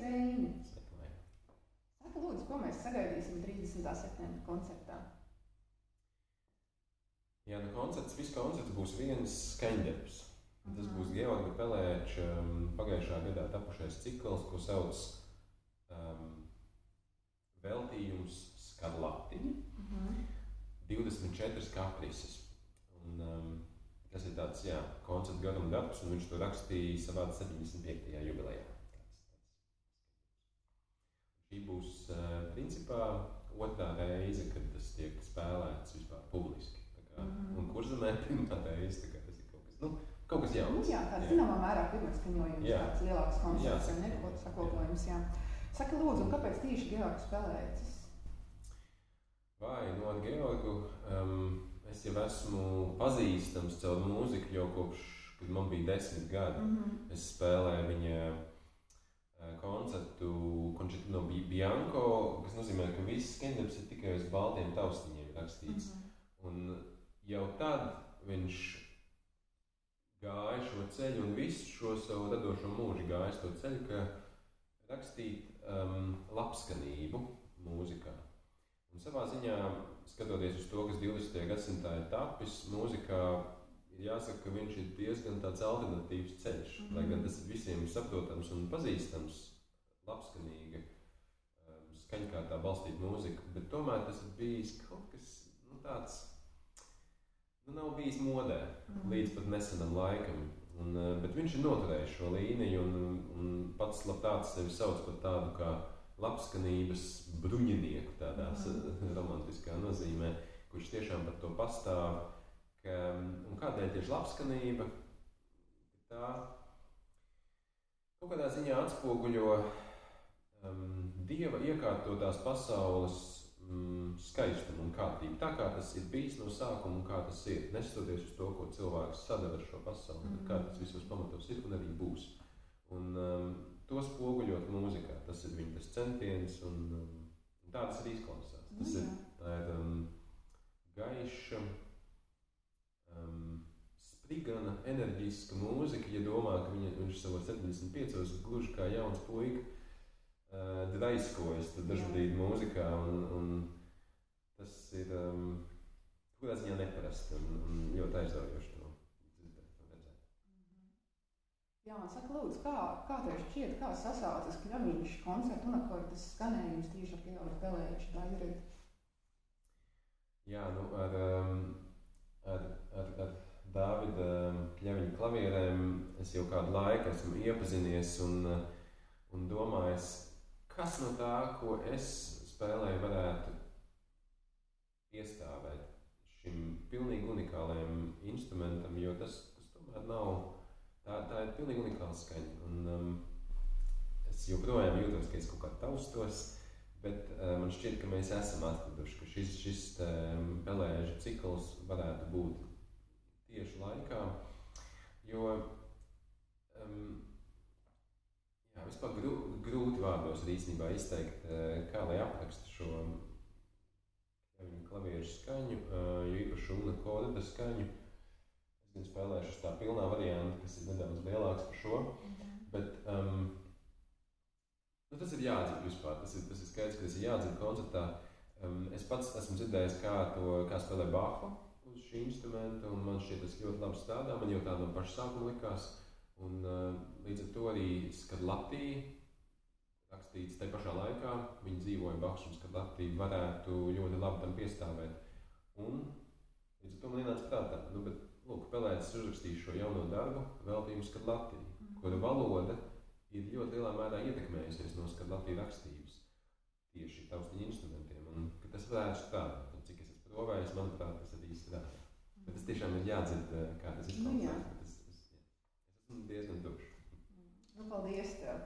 Reini! Saka, lūdzu, ko mēs sagaidīsim 30. septembra koncertā? Jā, viss koncerts būs viens skaņdarbs. Tas būs Georga Pelēča pagājušā gadā tapušais cikls, ko sauc veltījums Skarlatiņi. 24 kaprises. Un, tas ir tāds, jā, koncerta garuma darbs, un viņš to rakstīja savā 75. jubilejā. Šī būs, principā, otrā reize, kad tas tiek spēlēts vispār publiski. Un Kurzemē pirmā reize, tā kā tas ir kaut kas jauns. Jā, tāds zināmā mērā pirmatskaņojums, tāds lielāks koncerts, vai ne, sakopojums, jā. Saka, lūdzu, un kāpēc tieši Georgs Pelēcis? Vai, ar Georgu es jau esmu pazīstams caur mūziku jau kopš, kad man bija 10 gadi. Es spēlēju viņa koncertu Concertino Bianco, kas nozīmē, ka viss skaņdarbs ir tikai uz baltiem taustiņiem rakstīts. Un jau tad viņš gāja šo ceļu un visu šo savu radošo mūžu gāja to ceļu, ka rakstīt labskanību mūzikā. Un savā ziņā, skatoties uz to, kas 20. gadsimtā ir tapis, mūzikā ir jāsaka, ka viņš ir diezgan tāds alternatīvs ceļš. Lai gan tas ir visiem saprotams un pazīstams, labskanīga, skaņkārtā balstīta mūzika, bet tomēr tas ir bijis kaut kas tāds, nav bijis modē līdz pat nesenam laikam. Bet viņš ir noturējis šo līniju un pats labprāt sevi sauc par tādu kā labskanības bruņinieku tādās romantiskā nozīmē, kurš tiešām par to pastāv. Un kādēļ tieši labskanība? Tā kaut kādā ziņā atspoguļo Dieva iekārtotās pasaules skaistumu un kārtību. Tā kā tas ir bijis no sākuma un kā tas ir, neskatoties uz to, ko cilvēks sadara ar šo pasauli, kā tas visos pamatos ir un arī būs. Un to spoguļot mūzikā, tas ir viņa centiens un tā tas arī izklausās. Tā ir gaiša, sprigana, enerģiska mūzika, ja domā, ka viņš savos 75 gluži kā jauns puika draiskojas dažbrīd mūzikā, un tas ir kādā ziņā neparasti un ļoti aizraujoši to dzirdēt un redzēt. Jā, un saka, lūdzu, kā tev šķiet, kā sasaucas Kļaviņš koncertu un akordes skanējums tieši ar Georgu Pelēču, tā ir? Jā, ar Dāvida Kļaviņa klavierēm es jau kādu laiku esmu iepazinies un domājis, kas no tā, ko es spēlēju, varētu iestāvēt šim pilnīgi unikālajam instrumentam, jo tas tomēr nav, tā ir pilnīgi unikāla skaņa. Un es joprojām jūtos, ka es kaut kā taustos, bet man šķiet, ka mēs esam atraduši, ka šis Pelēža cikls varētu būt tieši laikā, jo vispār grūti vārdos īstenībā izteikt, kā lai apraksta šo klavieru skaņu, jo īpaši un akorda skaņu. Es gan spēlēšu tā pilnā varianta, kas ir nedaudz lielāks par šo, bet tas ir jādzird vispār, tas ir skaidrs, ka tas ir jādzird koncertā. Es pats esmu dzirdējis, kā spēlē Bahu uz šī instrumenta, un man šķiet tas ļoti labi strādā, man jau tā no paša sākuma likās. Un līdz ar to arī Skarlatī rakstīts te pašā laikā, viņi dzīvoja Bachs un Skarlatī varētu ļoti labi tam piestāvēt. Un līdz ar to man ienāca prātā, bet lūk, Pelēcis uzrakstīs šo jauno darbu veltījumu Skarlatī, kura valoda ir ļoti lielā mērā ietekmējusies no Skarlatī rakstības tieši taustiņu instrumentiem, un ka tas varētu strādāt. Un cik es esmu provējis, manuprāt, tas arī strādā. Bet tas tiešām ir jādzird, kā tas izklausās. Diezgan tukšs. Paldies tev!